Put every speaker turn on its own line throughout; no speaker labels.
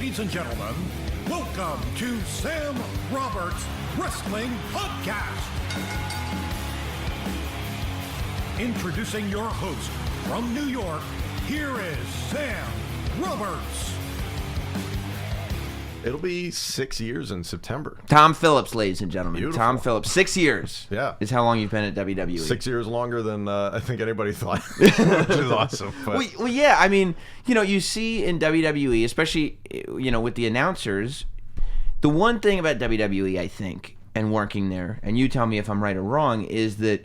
Ladies and gentlemen, welcome to Sam Roberts Wrestling Podcast. Introducing your host from New York, here is Sam Roberts.
It'll be 6 years in September.
Tom Phillips, ladies and gentlemen.
Beautiful.
Tom Phillips. 6 years.
Yeah.
Is how long you've been at WWE.
6 years longer than I think anybody thought, which is awesome. But.
Well, yeah, I mean, you see in WWE, especially, with the announcers, the one thing about WWE, I think, and working there, and you tell me if I'm right or wrong, is that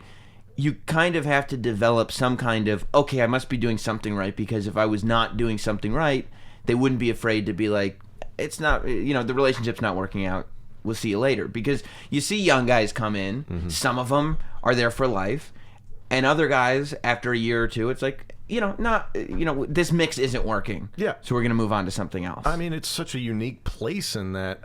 you kind of have to develop some kind of, okay, I must be doing something right, because if I was not doing something right, they wouldn't be afraid to be like, it's not, the relationship's not working out. We'll see you later. Because you see young guys come in. Mm-hmm. Some of them are there for life. And other guys, after a year or two, it's like, this mix isn't working.
Yeah.
So we're going to move on to something else.
I mean, it's such a unique place in that,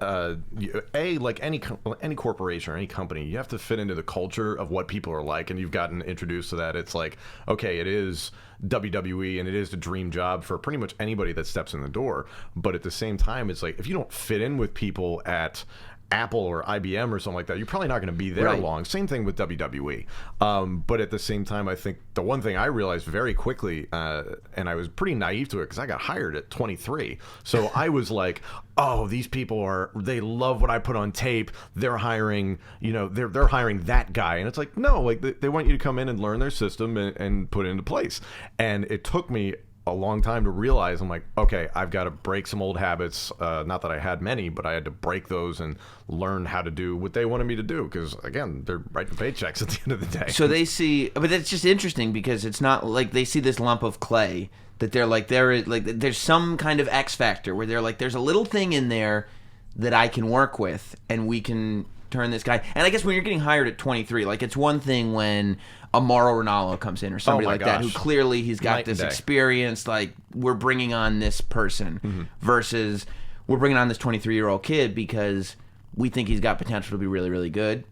like any corporation or any company, you have to fit into the culture of what people are like. And you've gotten introduced to that. It's like, okay, it is WWE and it is the dream job for pretty much anybody that steps in the door. But at the same time, it's like, if you don't fit in with people at Apple or IBM or something like that, you're probably not going to be there long. Same thing with WWE. But at the same time, I think the one thing I realized very quickly, and I was pretty naive to it because I got hired at 23. So I was like, oh, these people they love what I put on tape. They're hiring, they're hiring that guy. And it's like, no, like they want you to come in and learn their system and put it into place. And it took me a long time to realize, I'm like, okay, I've got to break some old habits. Not that I had many, but I had to break those and learn how to do what they wanted me to do. Because again, they're writing paychecks at the end of the day.
So they see, but it's just interesting because it's not like they see this lump of clay that they're like, there's some kind of X factor where they're like, there's a little thing in there that I can work with and we can turn this guy. And I guess when you're getting hired at 23, like it's one thing when a Mauro Ranallo comes in or somebody like that who clearly he's got this experience, like we're bringing on this person versus we're bringing on this 23-year-old kid because we think he's got potential to be really, really good.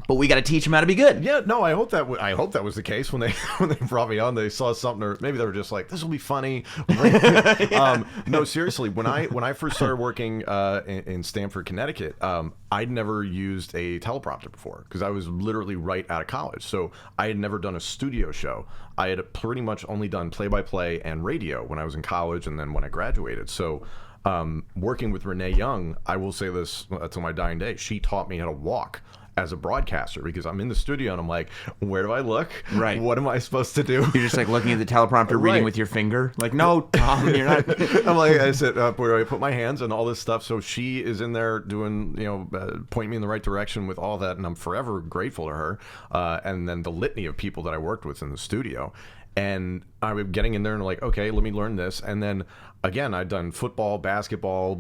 But we got to teach him how to be good.
Yeah, no, I hope that was the case when they brought me on. They saw something, or maybe they were just like, "This will be funny." No, seriously, when I first started working in Stamford, Connecticut, I'd never used a teleprompter before because I was literally right out of college. So I had never done a studio show. I had pretty much only done play-by-play and radio when I was in college, and then when I graduated. So. Working with Renee Young, I will say this till my dying day, she taught me how to walk as a broadcaster because I'm in the studio and I'm like, where do I look?
Right.
What am I supposed to do?
You're just like looking at the teleprompter, reading with your finger. Like, no, Tom, you're not.
I'm like, I said, where do I put my hands and all this stuff? So she is in there doing, pointing me in the right direction with all that. And I'm forever grateful to her. And then the litany of people that I worked with in the studio. And I was getting in there and like, okay, let me learn this. And then again, I'd done football, basketball,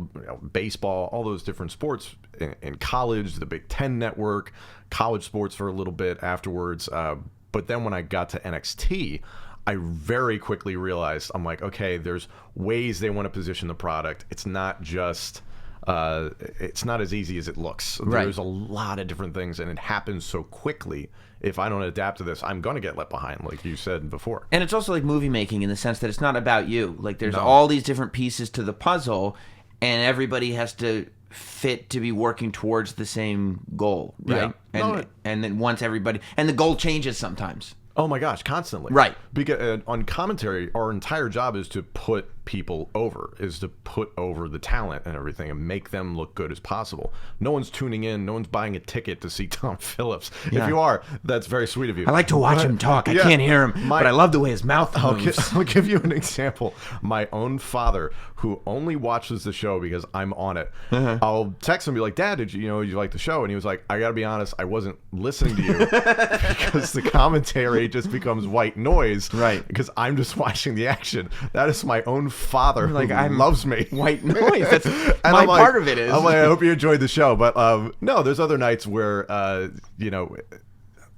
baseball, all those different sports in college, the Big Ten Network, college sports for a little bit afterwards. But then when I got to NXT, I very quickly realized, I'm like, okay, there's ways they want to position the product. It's not just... it's not as easy as it looks.
Right.
There's a lot of different things, and it happens so quickly. If I don't adapt to this, I'm going to get left behind, like you said before.
And it's also like movie making in the sense that it's not about you. Like there's all these different pieces to the puzzle, and everybody has to fit to be working towards the same goal, right?
Yeah.
And then once everybody... And the goal changes sometimes.
Oh my gosh, constantly.
Right.
Because on commentary, our entire job is to put people over, is to put over the talent and everything and make them look good as possible. No one's tuning in. No one's buying a ticket to see Tom Phillips.
Yeah.
If you are, that's very sweet of you.
I like to watch him talk. I can't hear him, but I love the way his mouth moves.
I'll give you an example. My own father, who only watches the show because I'm on it, I'll text him and be like, Dad, did you like the show? And he was like, I got to be honest, I wasn't listening to you because the commentary just becomes white noise.
Right.
Because I'm just watching the action. That is my own father who loves me.
White noise. That's my part of it is.
I'm like, I hope you enjoyed the show. But no, there's other nights where,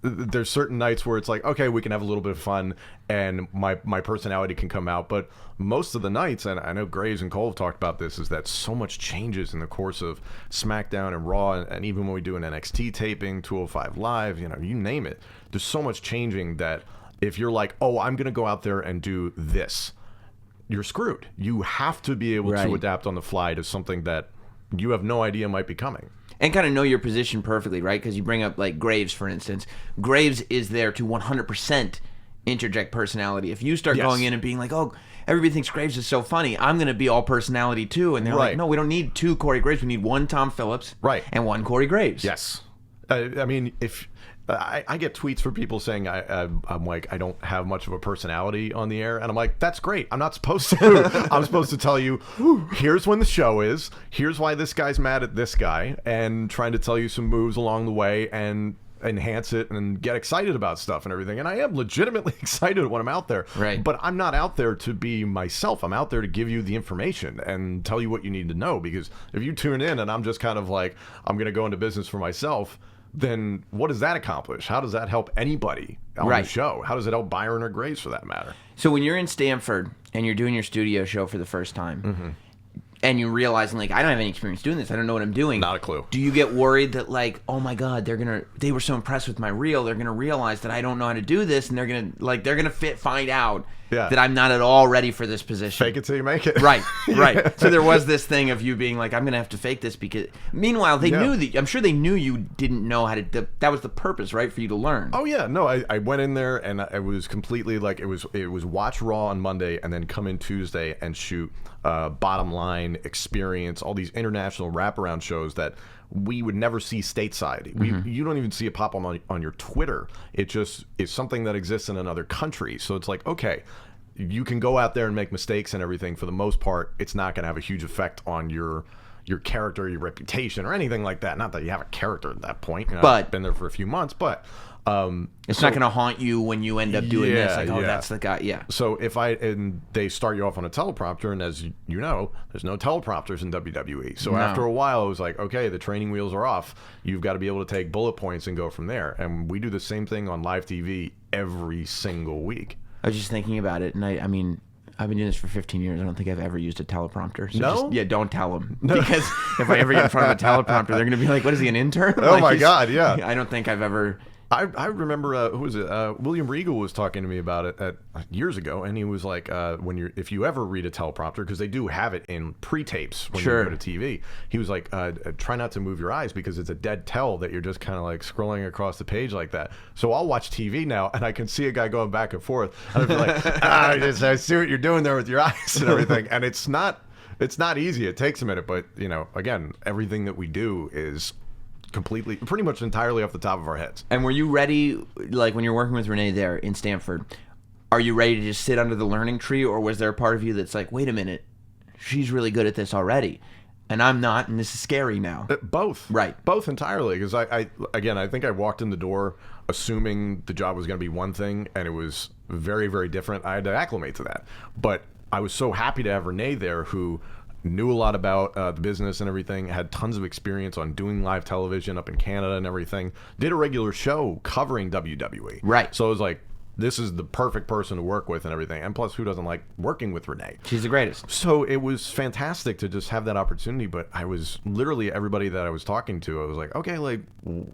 there's certain nights where it's like, okay, we can have a little bit of fun and my personality can come out. But most of the nights, and I know Graves and Cole have talked about this, is that so much changes in the course of SmackDown and Raw, and even when we do an NXT taping, 205 Live, you name it. There's so much changing that if you're like, oh, I'm going to go out there and do this, you're screwed. You have to be able to adapt on the fly to something that you have no idea might be coming.
And kind of know your position perfectly, right? Because you bring up like Graves, for instance. Graves is there to 100% interject personality. If you start going in and being like, oh, everybody thinks Graves is so funny, I'm going to be all personality too. And they're like, no, we don't need 2 Corey Graves. We need 1 Tom Phillips and 1 Corey Graves.
Yes. I mean, if I get tweets from people saying I'm like, I don't have much of a personality on the air, and I'm like, that's great. I'm not supposed to. I'm supposed to tell you, here's when the show is, here's why this guy's mad at this guy, and trying to tell you some moves along the way and enhance it and get excited about stuff and everything. And I am legitimately excited when I'm out there.
Right.
But I'm not out there to be myself. I'm out there to give you the information and tell you what you need to know. Because if you tune in and I'm just kind of like, I'm going to go into business for myself, then what does that accomplish? How does that help anybody on the show? How does it help Byron or Grace for that matter?
So when you're in Stanford and you're doing your studio show for the first time, and you're realizing, like, I don't have any experience doing this. I don't know what I'm doing.
Not a clue. Do
you get worried that, like, oh my God, they were so impressed with my reel, they're gonna realize that I don't know how to do this, and they're gonna find out that I'm not at all ready for this position.
Fake it till you make it.
Right. So there was this thing of you being like, I'm gonna have to fake this because. Meanwhile, they knew that. I'm sure they knew you didn't know how to. That was the purpose, right, for you to learn.
Oh yeah, no, I went in there and I was completely like it was watch Raw on Monday and then come in Tuesday and shoot Bottom Line, Experience, all these international wraparound shows that we would never see stateside. You don't even see it pop on your Twitter. It just is something that exists in another country. So it's like, okay, you can go out there and make mistakes and everything. For the most part, it's not going to have a huge effect on your character, your reputation, or anything like that. Not that you have a character at that point. You know, I've been there for a few months, but
it's not going to haunt you when you end up doing this. Like, oh, that's the guy. Yeah.
So and they start you off on a teleprompter, and as you know, there's no teleprompters in WWE. So after a while, it was like, okay, the training wheels are off. You've got to be able to take bullet points and go from there. And we do the same thing on live TV every single week.
I was just thinking about it, and I mean, I've been doing this for 15 years. I don't think I've ever used a teleprompter. So
no?
Don't tell them. No. Because if I ever get in front of a teleprompter, they're going to be like, what is he, an intern?
Oh, my God, yeah.
I don't think I've ever...
I remember, who was it? William Regal was talking to me about it years ago, and he was like, if you ever read a teleprompter, because they do have it in pre-tapes when you go to TV, he was like, try not to move your eyes because it's a dead tell that you're just kind of like scrolling across the page like that. So I'll watch TV now, and I can see a guy going back and forth, and I'll be like, I see what you're doing there with your eyes and everything, and it's not easy. It takes a minute, but again, everything that we do is pretty much entirely off the top of our heads.
And were you ready, like when you're working with Renee there in Stanford, are you ready to just sit under the learning tree, or was there a part of you that's like, wait a minute, she's really good at this already, and I'm not, and this is scary now?
Both.
Right.
Both entirely, because I think I walked in the door assuming the job was going to be one thing, and it was very, very different. I had to acclimate to that. But I was so happy to have Renee there, who knew a lot about the business and everything, had tons of experience on doing live television up in Canada and everything, did a regular show covering WWE.
Right.
So it was like, this is the perfect person to work with and everything. And plus, who doesn't like working with Renee?
She's the greatest.
So it was fantastic to just have that opportunity. But I was literally, everybody that I was talking to, I was like, okay, like,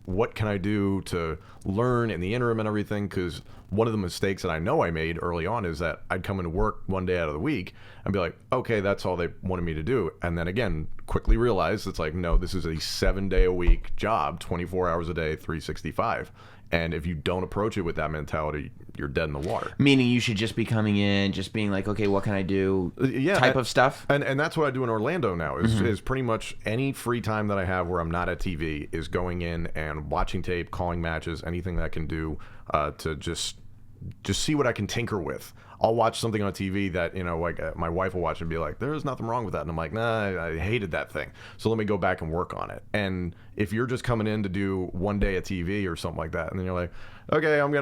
what can I do to learn in the interim and everything? Because one of the mistakes that I know I made early on is that I'd come into work one day out of the week and be like, okay, that's all they wanted me to do. And then again, quickly realized it's like, no, this is a 7-day-a-week job, 24 hours a day, 365. And if you don't approach it with that mentality, you're dead in the water.
Meaning you should just be coming in, just being like, okay, what can I do? Type of stuff.
And that's what I do in Orlando now, is pretty much any free time that I have where I'm not at TV is going in and watching tape, calling matches, anything that I can do to just see what I can tinker with. I'll watch something on TV that, like my wife will watch and be like, there's nothing wrong with that. And I'm like, nah, I hated that thing. So let me go back and work on it. And if you're just coming in to do one day of TV or something like that, and then you're like, okay, I'm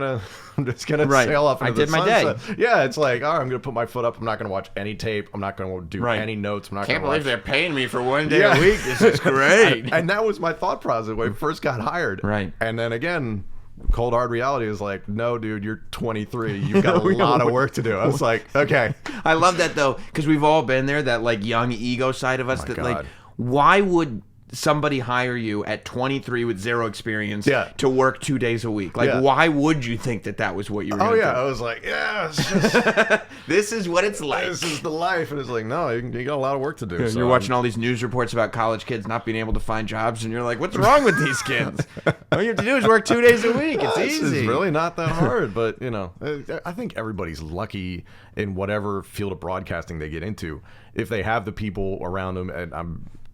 just going to sail off into the sunset. I did my day. Yeah, it's like, all right, I'm going to put my foot up. I'm not going to watch any tape. I'm not going to do any notes. I'm not
Can't believe they're paying me for one day a week. This is great.
And that was my thought process when I first got hired.
Right.
And then again, cold hard reality is like, no, dude, you're 23. You've got a lot of work to do. I was like, okay.
I love that though, because we've all been there. That like young ego side of us. Like, why would somebody hire you at 23 with zero experience
Yeah.
to work 2 days a week? Like,
Yeah.
why would you think that was what you were going to do?
I was like, yeah, it's just,
This is what it's like.
this is the life. And it's like, no, you got a lot of work to do.
You're watching all these news reports about college kids not being able to find jobs, and you're like, what's wrong with these kids? All you have to do is work 2 days a week. It's
This
easy.
is really not that hard, but I think everybody's lucky in whatever field of broadcasting they get into if they have the people around them. And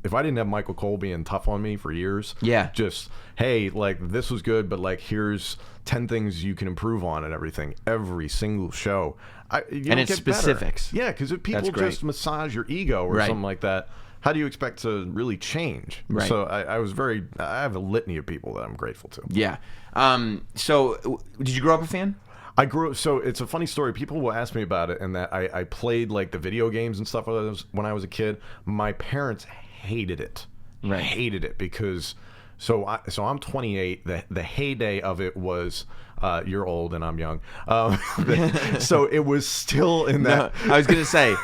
if I didn't have Michael Cole being tough on me for years, just hey, like this was good, but like here's 10 things you can improve on and everything. Every single show,
and it's specifics.
Yeah, because if people just massage your ego or something like that, how do you expect to really change?
Right.
So I have a litany of people that I'm grateful to.
Yeah. So did you grow up a fan?
I grew up, so it's a funny story. People will ask me about it, and that I played like the video games and stuff when I was a kid. My parents hated it.
Right.
Hated it because I'm 28. The heyday of it was you're old and I'm young. So it was still in that.
No, I was gonna say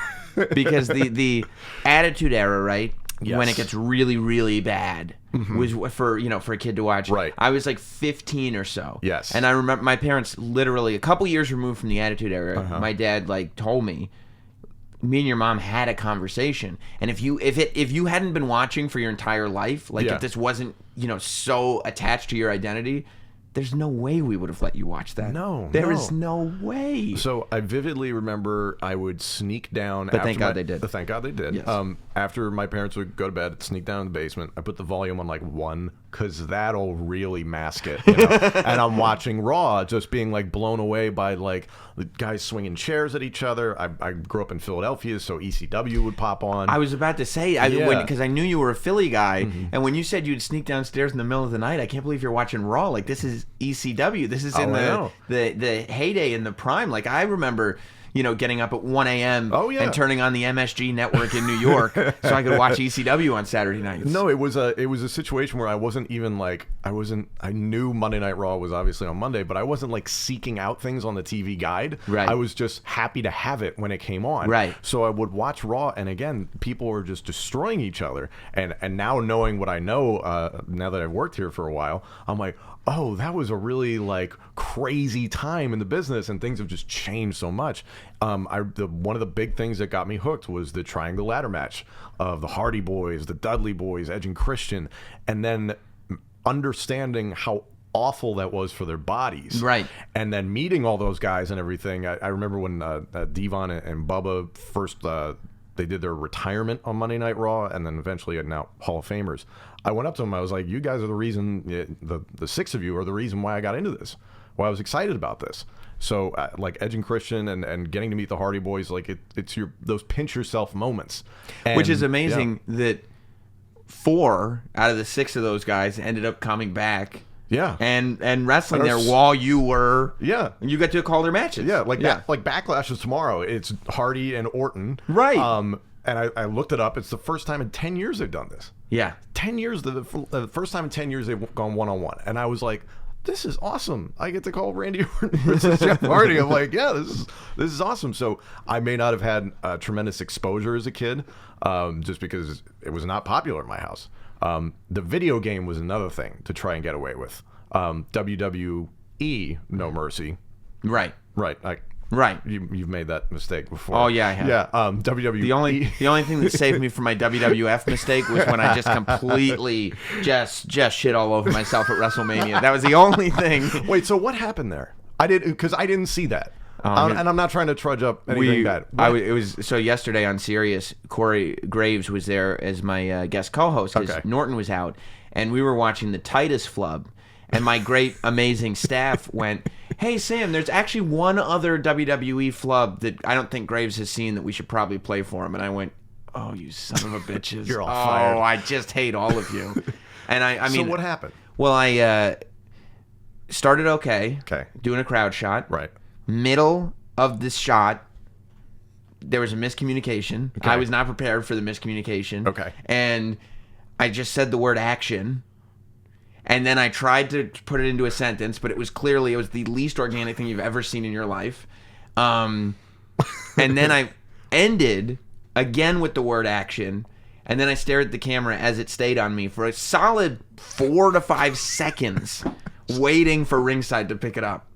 because the Attitude Era, right?
Yes.
When it gets really, really bad, was for a kid to watch.
Right.
I was like 15 or so.
Yes.
And I remember my parents literally a couple years removed from the Attitude Era. My dad like told me, me and your mom had a conversation, and if you hadn't been watching for your entire life, like if this wasn't so attached to your identity, there's no way we would have let you watch that. There is no way.
So I vividly remember I would sneak down.
But thank God they did.
Thank God they did.
Yes.
After my parents would go to bed, I'd sneak down in the basement. I put the volume on like 1 because that'll really mask it. And I'm watching Raw, just being like blown away by like the guys swinging chairs at each other. I grew up in Philadelphia, so ECW would pop on.
I was about to say, because I knew you were a Philly guy, and when you said you'd sneak downstairs in the middle of the night, I can't believe you're watching Raw. Like, this is ECW. This is in the heyday, in the prime. Like, I remember, getting up at 1 a.m. and turning on the MSG network in New York so I could watch ECW on Saturday nights.
No, it was a situation where I wasn't even like, I knew Monday Night Raw was obviously on Monday, but I wasn't like seeking out things on the TV guide.
Right.
I was just happy to have it when it came on.
Right.
So I would watch Raw, and again, people were just destroying each other. And now knowing what I know, now that I've worked here for a while, I'm like, oh, that was a really like crazy time in the business, and things have just changed so much. One of the big things that got me hooked was the Triangle Ladder match of the Hardy Boys, the Dudley Boys, Edge and Christian, and then understanding how awful that was for their bodies.
Right.
And then meeting all those guys and everything. I remember when Devon and Bubba first they did their retirement on Monday Night Raw, and then eventually now Hall of Famers. I went up to them. I was like, you guys are the reason, the 6 of you are the reason why I got into this, why I was excited about this. So like Edge and Christian and getting to meet the Hardy Boys, like it's those pinch yourself moments.
Which is amazing that 4 out of the 6 of those guys ended up coming back.
Yeah.
And wrestling there while you were.
Yeah.
And you got to call their matches.
Yeah. Like Backlash is tomorrow. It's Hardy and Orton.
Right.
And I looked it up. It's the first time in 10 years they've done this.
Yeah.
10 years. The first time in 10 years they've gone one-on-one. And I was like, this is awesome. I get to call Randy Orton versus Jeff Hardy. I'm like, yeah, this is awesome. So I may not have had tremendous exposure as a kid, just because it was not popular in my house. The video game was another thing to try and get away with. WWE No Mercy.
Right.
Right.
Right.
You've made that mistake before.
Oh yeah, I have.
Yeah. WWE.
The only thing that saved me from my WWF mistake was when I just completely just shit all over myself at WrestleMania. That was the only thing.
Wait. So what happened there? I didn't see that. And I'm not trying to trudge up anything bad.
It was so yesterday on Sirius. Corey Graves was there as my guest co-host because Norton was out, and we were watching the Titus flub. And my great, amazing staff went, hey, Sam, there's actually one other WWE flub that I don't think Graves has seen that we should probably play for him. And I went, oh, you son of a bitches.
You're all fired.
Oh, I just hate all of you. And I mean...
So what happened?
Well, I started okay. Doing a crowd shot.
Right.
Middle of this shot, there was a miscommunication. I was not prepared for the miscommunication.
Okay.
And I just said the word action. And then I tried to put it into a sentence, but it was the least organic thing you've ever seen in your life. And then I ended again with the word action. and then I stared at the camera as it stayed on me for a solid 4 to 5 seconds, waiting for ringside to pick it up.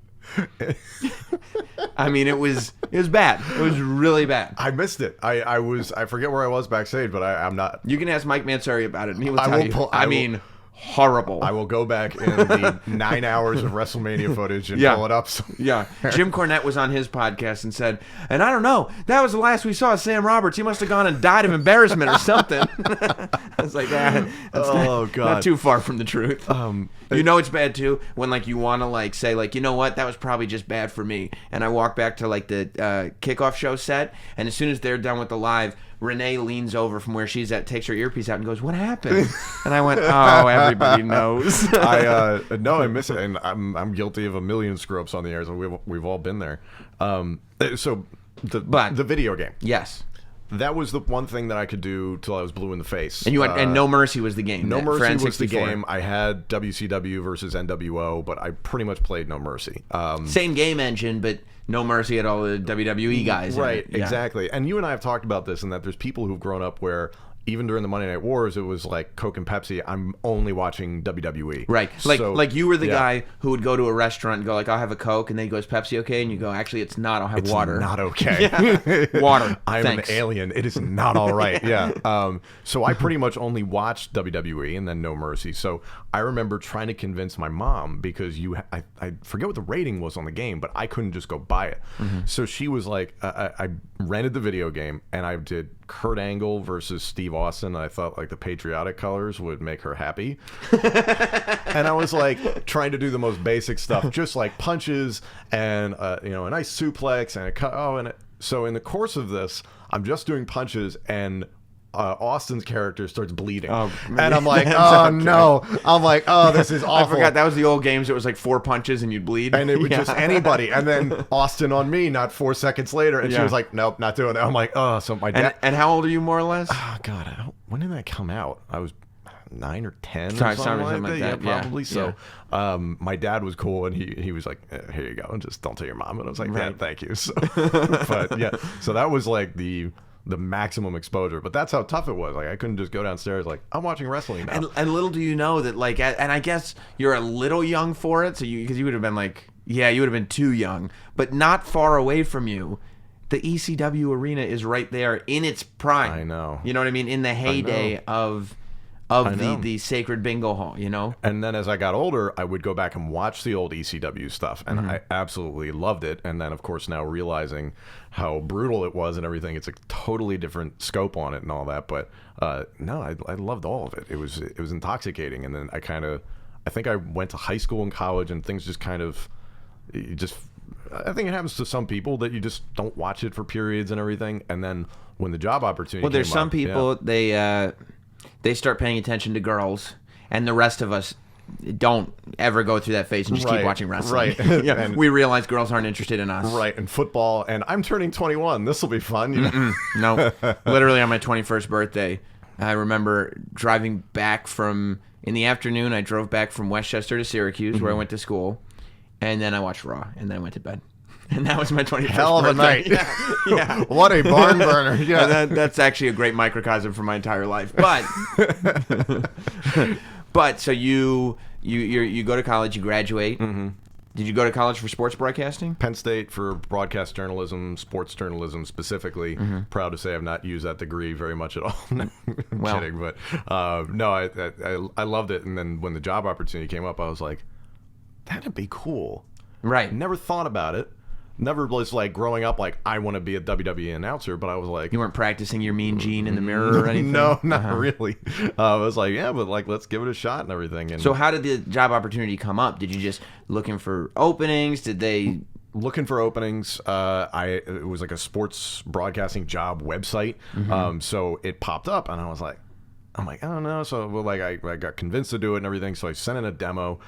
I mean, it was bad. It was really bad.
I missed it. I forget where I was backstage, but I'm not.
You can ask Mike Mansouri about it, and he will tell you. Horrible.
I will go back in the 9 hours of WrestleMania footage and pull it up.
Yeah. Jim Cornette was on his podcast and said, and I don't know, that was the last we saw of Sam Roberts. He must have gone and died of embarrassment or something. I was like, that's not too far from the truth. You know it's bad too when like you want to like say like, you know what, that was probably just bad for me. And I walk back to like the kickoff show set, and as soon as they're done with the live, Renee leans over from where she's at, takes her earpiece out, and goes, "What happened?" And I went, "Oh, everybody knows."
I miss it, and I'm guilty of a million screw-ups on the air. So we've all been there. So the video game,
yes,
that was the one thing that I could do till I was blue in the face.
And you had, and No Mercy was the game.
No Mercy was the game. I had WCW versus NWO, but I pretty much played No Mercy.
Same game engine, but No Mercy had all the WWE guys.
Right, exactly. And you and I have talked about this, and that there's people who've grown up where even during the Monday Night Wars, it was like Coke and Pepsi. I'm only watching WWE.
Right. Like you were the guy who would go to a restaurant and go like, "I'll have a Coke," and then he goes, "Pepsi okay?" And you go, "Actually, it's not. I'll have water."
It's not okay.
Water.
I'm an alien. It is not all right. Yeah. So I pretty much only watched WWE and then No Mercy. So I remember trying to convince my mom because I forget what the rating was on the game, but I couldn't just go buy it. So she was like, I rented the video game and I did Kurt Angle versus Steve Austin. I thought like the patriotic colors would make her happy. And I was like trying to do the most basic stuff, just like punches and a nice suplex and a cut. So in the course of this, I'm just doing punches and Austin's character starts bleeding. And I'm like, oh no. I'm like, oh, this is awful.
I forgot that was the old games. It was like 4 punches and you'd bleed.
And it was just anybody. And then Austin on me, not 4 seconds later. And she was like, nope, not doing it. I'm like, oh, so my dad.
And how old are you more or less?
Oh, God. When did that come out? I was 9 or 10 or
something
like
that.
Yeah, probably. So my dad was cool, and he was like, here you go. And just don't tell your mom. And I was like, yeah, thank you. So, but yeah, so that was like the maximum exposure, but that's how tough it was. Like I couldn't just go downstairs like I'm watching wrestling now.
And little do you know that like, and I guess you're a little young for it, so because you would have been like, you would have been too young, but not far away from you. The ECW arena is right there in its prime.
I know.
You know what I mean? In the heyday of the sacred bingo hall, you know?
And then as I got older, I would go back and watch the old ECW stuff, and I absolutely loved it. And then, of course, now realizing how brutal it was and everything, it's a totally different scope on it and all that. But no, I loved all of it. It was intoxicating. And then I think I went to high school and college, and things just kind of, I think it happens to some people that you just don't watch it for periods and everything. And then when the job opportunity came
there's some
up,
people, they start paying attention to girls, and the rest of us don't ever go through that phase and just keep watching wrestling.
Right.
And we realize girls aren't interested in us.
Right. And football, and I'm turning 21. This will be fun. You know?
No. Literally on my 21st birthday, I remember driving back in the afternoon, I drove back from Westchester to Syracuse, where I went to school, and then I watched Raw, and then I went to bed. And that was my 21st
Hell of a
birthday.
night.
Yeah.
What a barn burner. Yeah.
And that's actually a great microcosm for my entire life. But so you go to college, you graduate. Did you go to college for sports broadcasting?
Penn State for broadcast journalism, sports journalism specifically. Proud to say I've not used that degree very much at all. I'm kidding, but no, I loved it. And then when the job opportunity came up, I was like, that'd be cool.
Right.
Never thought about it. Never was like growing up like I want to be a WWE announcer, but I was like,
you weren't practicing your Mean Gene in the mirror or anything?
No, not really. I was like, yeah, but like let's give it a shot and everything. And
so how did the job opportunity come up? Did you just looking for openings? Did they
looking for openings? It was like a sports broadcasting job website. So it popped up and I was like, I don't know. So I got convinced to do it and everything. So I sent in a demo,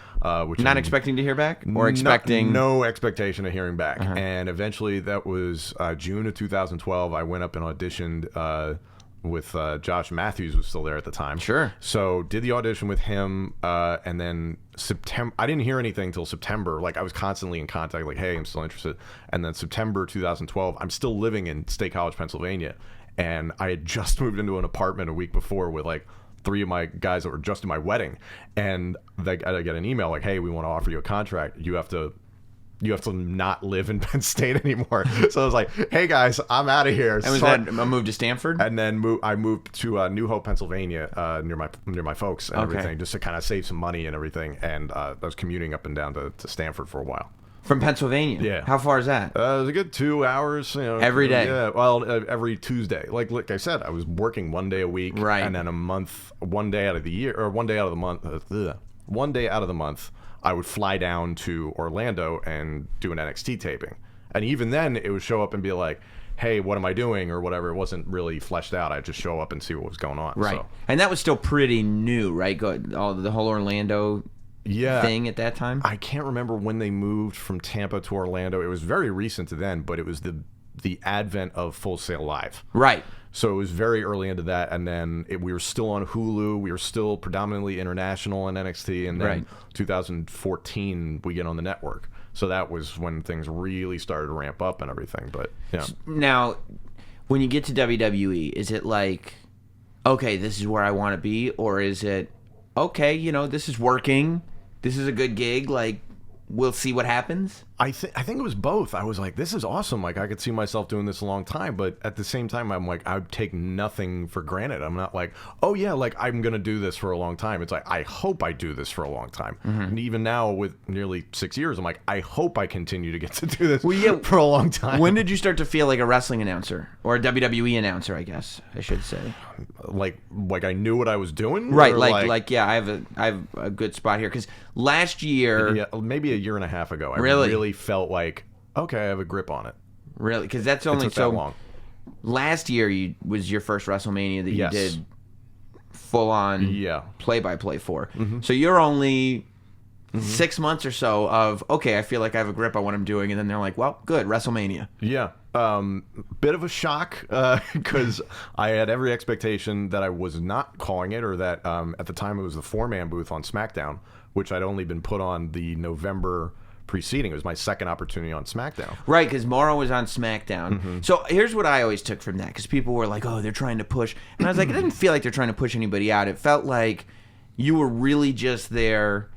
which
not expecting to hear back, or expecting
no expectation of hearing back. And eventually, that was June of 2012. I went up and auditioned with Josh Matthews was still there at the time.
Sure.
So did the audition with him, and then September. I didn't hear anything until September. Like I was constantly in contact. Like, hey, I'm still interested. And then September 2012, I'm still living in State College, Pennsylvania. and I had just moved into an apartment a week before with like 3 of my guys that were just in my wedding, and I get an email like, hey, we want to offer you a contract. You have to not live in Penn State anymore. So I was like, hey guys, I'm out of here.
And was that a move to Stanford?
And then I moved to New Hope, Pennsylvania, near my folks and everything, just to kind of save some money and everything. And I was commuting up and down to Stanford for a while.
From Pennsylvania?
Yeah.
How far is that?
It was a good 2 hours.
Every day?
Yeah, well, every Tuesday. Like I said, I was working 1 day a week.
Right.
And then a month, 1 day out of the year, or 1 day out of the month, 1 day out of the month, I would fly down to Orlando and do an NXT taping. And even then, it would show up and be like, hey, what am I doing? Or whatever. It wasn't really fleshed out. I'd just show up and see what was going on.
Right.
So.
And that was still pretty new, right? The whole Orlando thing at that time?
I can't remember when they moved from Tampa to Orlando. It was very recent to then, but it was the advent of Full Sail Live.
Right.
So it was very early into that, and then we were still on Hulu. We were still predominantly international in NXT, and then 2014 we get on the network. So that was when things really started to ramp up and everything. But yeah.
Now, when you get to WWE, is it like, okay, this is where I want to be, or is it, okay, this is working, this is a good gig, like, we'll see what happens?
I think it was both. I was like, this is awesome. Like, I could see myself doing this a long time. But at the same time, I'm like, I would take nothing for granted. I'm not like, oh, yeah, like, I'm going to do this for a long time. It's like, I hope I do this for a long time. Mm-hmm. And even now, with nearly 6 years, I'm like, I hope I continue to get to do this for a long time.
When did you start to feel like a wrestling announcer? Or a WWE announcer, I guess, I should say.
Like I knew what I was doing?
Right, like yeah, I have a good spot here. Because last year...
Yeah, maybe a year and a half ago, I really felt like, okay, I have a grip on it.
Really? Because that's only
so long.
Last year was your first WrestleMania that you did full-on play-by-play for. Mm-hmm. So you're only 6 months or so of, okay, I feel like I have a grip on what I'm doing, and then they're like, well, good, WrestleMania.
Yeah. Bit of a shock because I had every expectation that I was not calling it, or that at the time it was the 4-man booth on SmackDown, which I'd only been put on the November preceding. It was my second opportunity on SmackDown.
Right, because Mauro was on SmackDown. Mm-hmm. So here's what I always took from that, because people were like, oh, they're trying to push. And I was like, it didn't feel like they're trying to push anybody out. It felt like you were really just there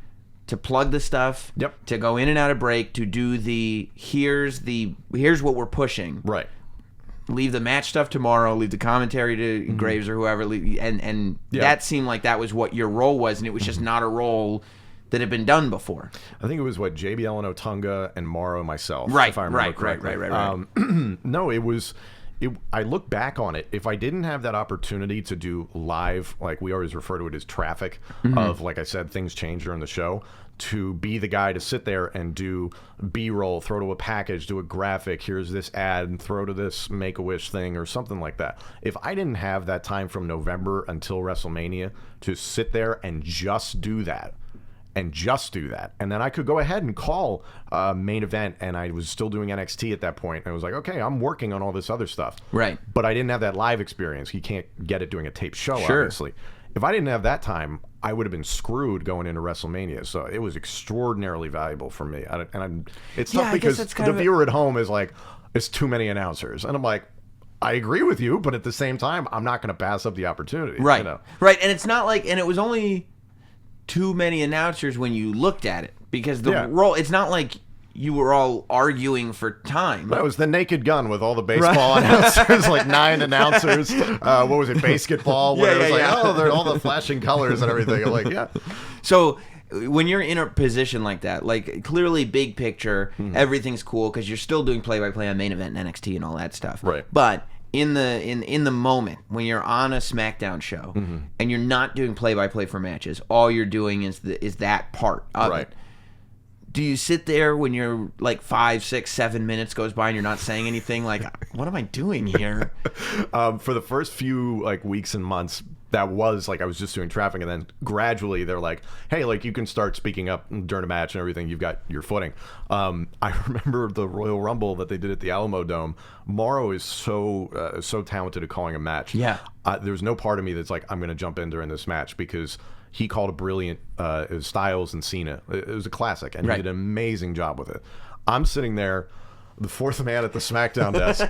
to plug the stuff, to go in and out of break, to do here's what we're pushing.
Right.
Leave the match stuff tomorrow, leave the commentary to Graves or whoever, and that seemed like that was what your role was, and it was just not a role that had been done before. I
think it was JBL and Otunga and Mauro and myself,
right,
if I remember correctly.
Right.
No, it was... I look back on it, if I didn't have that opportunity to do live, like we always refer to it as traffic, of, like I said, things change during the show, to be the guy to sit there and do B-roll, throw to a package, do a graphic, here's this ad, and throw to this Make-A-Wish thing or something like that. If I didn't have that time from November until WrestleMania to sit there and just do that, and then I could go ahead and call main event, and I was still doing NXT at that point, and I was like, okay, I'm working on all this other stuff.
Right.
But I didn't have that live experience. You can't get it doing a tape show, obviously. If I didn't have that time, I would have been screwed going into WrestleMania. So it was extraordinarily valuable for me. It's tough because the viewer at home is like, it's too many announcers. And I'm like, I agree with you, but at the same time, I'm not going to pass up the opportunity.
Right. Right. And it's not like, and it was only too many announcers when you looked at it, because the role, it's not like you were all arguing for time.
That was the Naked Gun with all the baseball announcers, like 9 announcers. What was it, basketball? Where it was like, they're all the flashing colors and everything. I'm like,
So when you're in a position like that, like clearly big picture, everything's cool because you're still doing play-by-play on main event and NXT and all that stuff.
Right.
But in the moment when you're on a SmackDown show and you're not doing play-by-play for matches, all you're doing is that part of it. Do you sit there when you're like 5, 6, 7 minutes goes by and you're not saying anything, like, what am I doing here?
For the first few weeks and months, that was like I was just doing traffic, and then gradually they're like, hey, like you can start speaking up during a match and everything. You've got your footing. I remember the Royal Rumble that they did at the Alamo Dome. Mauro is so talented at calling a match.
Yeah.
There's no part of me that's like, I'm going to jump in during this match, because he called a brilliant Styles and Cena. It was a classic, and he did an amazing job with it. I'm sitting there, the fourth man at the SmackDown desk,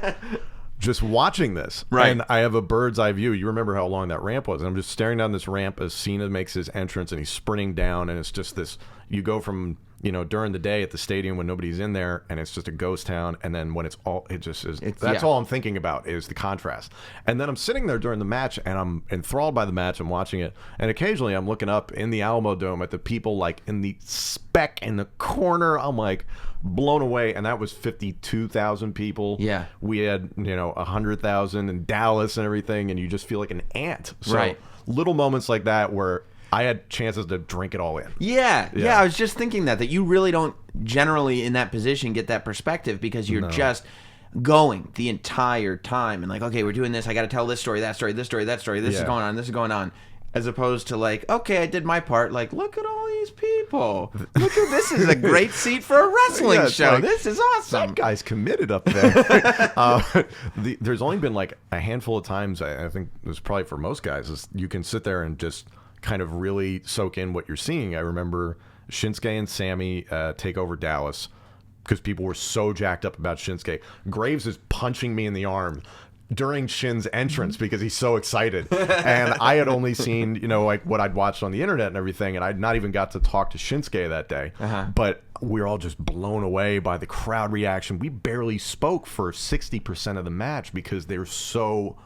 just watching this.
Right.
And I have a bird's eye view. You remember how long that ramp was. And I'm just staring down this ramp as Cena makes his entrance and he's sprinting down. And it's just this, you go from, during the day at the stadium when nobody's in there and it's just a ghost town. And then when it's all, it just is, that's all I'm thinking about is the contrast. And then I'm sitting there during the match and I'm enthralled by the match. I'm watching it. And occasionally I'm looking up in the Alamo Dome at the people like in the speck in the corner. I'm like blown away. And that was 52,000 people.
Yeah.
We had, 100,000 in Dallas and everything. And you just feel like an ant. So little moments like that where I had chances to drink it all in.
Yeah. I was just thinking that you really don't generally in that position get that perspective because you're just going the entire time and like, okay, we're doing this. I got to tell this story, that story, this story, that story. This is going on. This is going on. As opposed to like, okay, I did my part. Like, look at all these people. Look at this is a great seat for a wrestling show. Like, this is awesome.
That guy's committed up there. There's only been like a handful of times. I think it was probably for most guys. Is you can sit there and just kind of really soak in what you're seeing. I remember Shinsuke and Sammy take over Dallas because people were so jacked up about Shinsuke. Graves is punching me in the arm during Shin's entrance because he's so excited. And I had only seen, like what I'd watched on the internet and everything, and I'd not even got to talk to Shinsuke that day. But we were all just blown away by the crowd reaction. We barely spoke for 60% of the match because they were so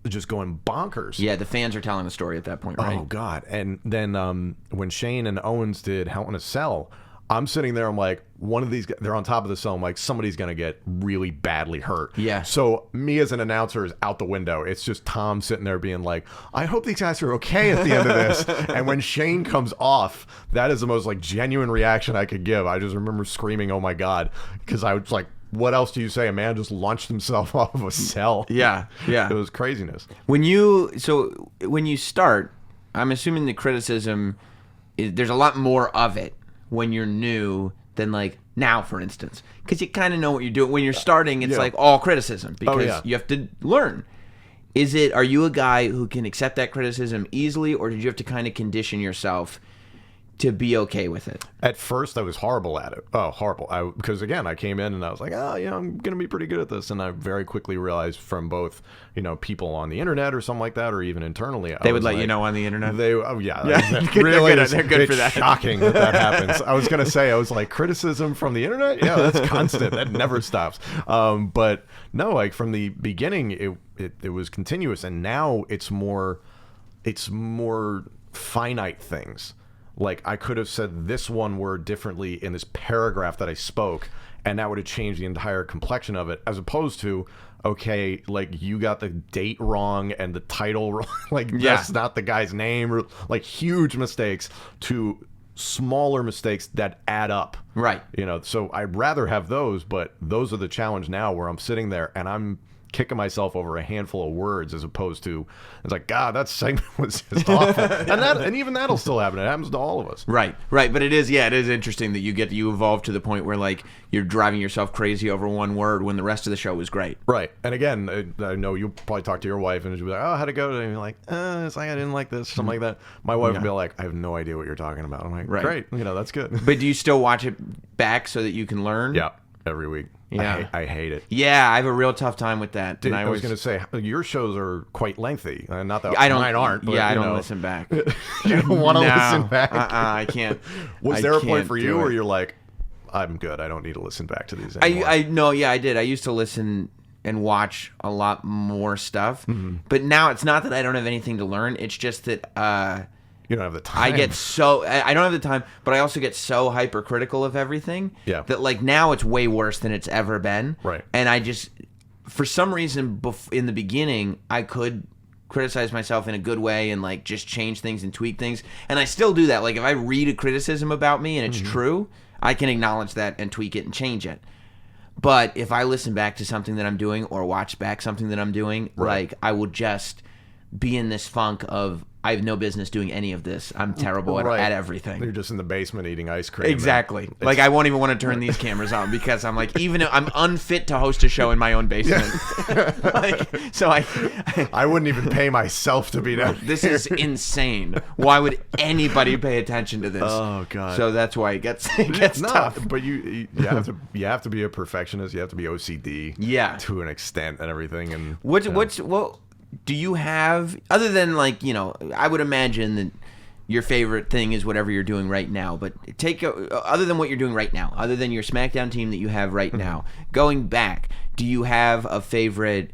just going bonkers.
Yeah, the fans are telling the story at that point, right?
Oh, God. And then when Shane and Owens did Hell in a Cell, I'm sitting there, I'm like, one of these guys, they're on top of the cell. I'm like, somebody's going to get really badly hurt.
Yeah.
So me as an announcer is out the window. It's just Tom sitting there being like, I hope these guys are okay at the end of this. And when Shane comes off, that is the most like genuine reaction I could give. I just remember screaming, oh my God, because I was like, what else do you say? A man just launched himself off of a cell.
Yeah.
It was craziness.
When you start, I'm assuming the criticism there's a lot more of it when you're new than like now, for instance, because you kind of know what you're doing. When you're starting, it's like all criticism because you have to learn. Are you a guy who can accept that criticism easily, or did you have to kind of condition yourself to be okay with it?
At first, I was horrible at it. Oh, horrible. Because, again, I came in and I was like, I'm going to be pretty good at this. And I very quickly realized from both, people on the internet or something like that, or even internally.
They would let you know on the internet?
Really,
they're good for that.
Shocking that happens. I was going to say, I was like, criticism from the internet? Yeah, that's constant. That never stops. But no, like from the beginning, it was continuous. And now it's more finite things. Like, I could have said this one word differently in this paragraph that I spoke, and that would have changed the entire complexion of it, as opposed to, okay, like, you got the date wrong and the title wrong. Like, that's not the guy's name. Or, like, huge mistakes to smaller mistakes that add up.
Right.
So I'd rather have those, but those are the challenge now where I'm sitting there and I'm kicking myself over a handful of words as opposed to it's like, God, that segment was just awful. and even that'll still happen. It happens to all of us.
Right. But it is interesting that you evolve to the point where like you're driving yourself crazy over one word when the rest of the show was great.
Right. And again, I know you'll probably talk to your wife and she'll be like, oh, how'd it go? And you're like, it's like I didn't like this, something like that. My wife will be like, I have no idea what you're talking about. I'm like, great, that's good.
But do you still watch it back so that you can learn?
Yeah, every week. Yeah. I hate it.
Yeah, I have a real tough time with that.
Dude,
and
I was going to say, your shows are quite lengthy. Not that
mine
aren't. But,
I don't listen back.
You don't want to listen back?
I can't.
Was there a point for you where you're like, I'm good. I don't need to listen back to these anymore?
I did. I used to listen and watch a lot more stuff. Mm-hmm. But now it's not that I don't have anything to learn. It's just that...
you don't have the time.
I don't have the time, but I also get so hypercritical of everything that like now it's way worse than it's ever been.
Right.
And I just, for some reason, in the beginning, I could criticize myself in a good way and like just change things and tweak things. And I still do that. Like if I read a criticism about me and it's true, I can acknowledge that and tweak it and change it. But if I listen back to something that I'm doing or watch back something that I'm doing, like I will just be in this funk of, I have no business doing any of this. I'm terrible at everything.
You're just in the basement eating ice cream.
Exactly. Like, I won't even want to turn these cameras on because I'm like, even I'm unfit to host a show in my own basement.
I wouldn't even pay myself to be down
This
here.
is insane. Why would anybody pay attention to this?
Oh, God.
So that's why it gets tough.
But you have to be a perfectionist. You have to be OCD. To an extent and everything. And
what do you have, other than, like, you know, I would imagine that your favorite thing is whatever you're doing right now, but other than what you're doing right now, other than your SmackDown team that you have right now, going back, do you have a favorite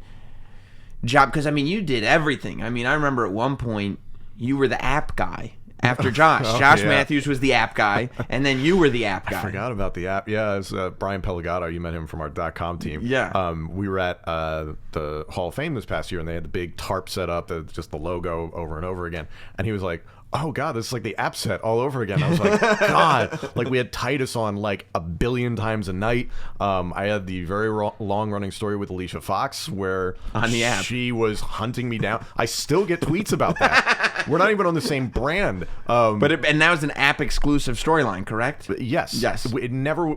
job? Because, I mean, you did everything. I mean, I remember at one point you were the app guy. After Josh. Josh Matthews was the app guy, and then you were the app guy.
I forgot about the app. Yeah, it was Brian Pellegato. You met him from our .com team.
Yeah.
We were at the Hall of Fame this past year, and they had the big tarp set up, just the logo over and over again. And he was like, oh, God, this is like the app set all over again. I was like, God. Like, we had Titus on like 1 billion times a night. I had the very long-running story with Alicia Fox where
on the app
she was hunting me down. I still get tweets about that. We're not even on the same brand.
And that was an app-exclusive storyline, correct?
Yes. It never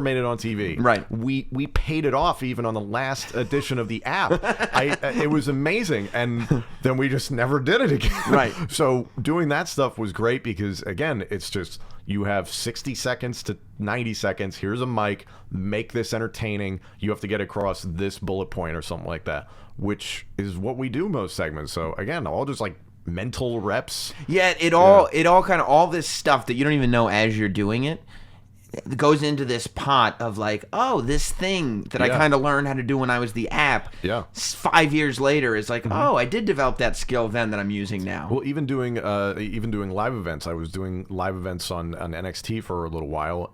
made it on TV.
Right.
We paid it off even on the last edition of the app. It was amazing. And then we just never did it again.
Right.
So doing that stuff was great because, again, it's just you have 60 seconds to 90 seconds. Here's a mic. Make this entertaining. You have to get across this bullet point or something like that, which is what we do most segments. So, again, all just like mental reps.
Yeah, it all kind of, all this stuff that you don't even know as you're doing it goes into this pot of like, oh, this thing that I kind of learned how to do when I was the app.
Yeah.
5 years later, it's like, oh, I did develop that skill then that I'm using now.
Well, even doing live events. I was doing live events on NXT for a little while,